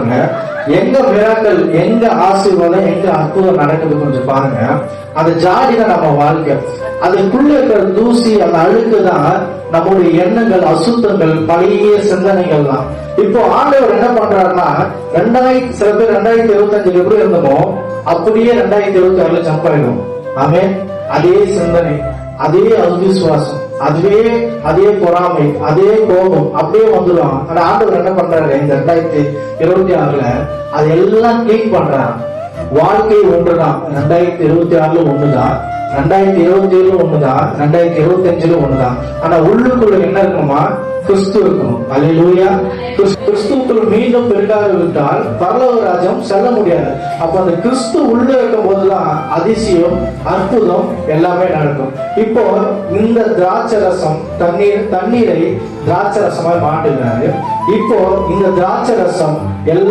பாருங்க, எங்க மிராக்கள், எங்க ஆசீர்வாதம், எங்க அற்புதம் நடக்குது கொஞ்சம் பாருங்க. அந்த ஜாடி தான் நம்ம வாழ்க்கை. அதுக்குள்ள இருக்கிற தூசி, அந்த அழுக்கு தான் நம்முடைய எண்ணங்கள், அசுத்தங்கள், பழைய சிந்தனைகள் தான். இப்போ ஆண்டவர் என்ன பண்றாருன்னா, சில பேர் 2025 எப்படி இருந்தோமோ அப்படியே 2026 ஜம்ப் ஆயிடும். ஆமே, அதே சிந்தனை, அதே அவிசுவாசம், அதே பொறாமை, அதே கோபம் அப்படியே வந்துடும். ஆனா ஆண்டவர் என்ன பண்றாரு, இந்த 2026 அது எல்லாம் கிளீன் பண்றாரு. வாழ்க்கை ஒன்றுதான், 2026 ஒண்ணுதான், 2027 ஒண்ணுதான், 2025 ஒண்ணுதான். ஆனா உள்ளுக்குள்ள என்ன இருக்கணுமா, கிறிஸ்து இருக்கணும். அல்லேலூயா. கிறிஸ்துவுக்குள் மீண்டும் பெருகாக விட்டால் பரலோக ராஜ்யம் செல்ல முடியாது. அப்ப அந்த கிறிஸ்து உள்ள இருக்கும் போதுதான் அதிசயம், அற்புதம் எல்லாமே நடக்கும். இப்போ இந்த திராட்சை ரசம் தண்ணீரை திராட்சை ரசமாய் மாட்டுகிறாரு. இப்போ இந்த திராட்சை ரசம் எல்லாம்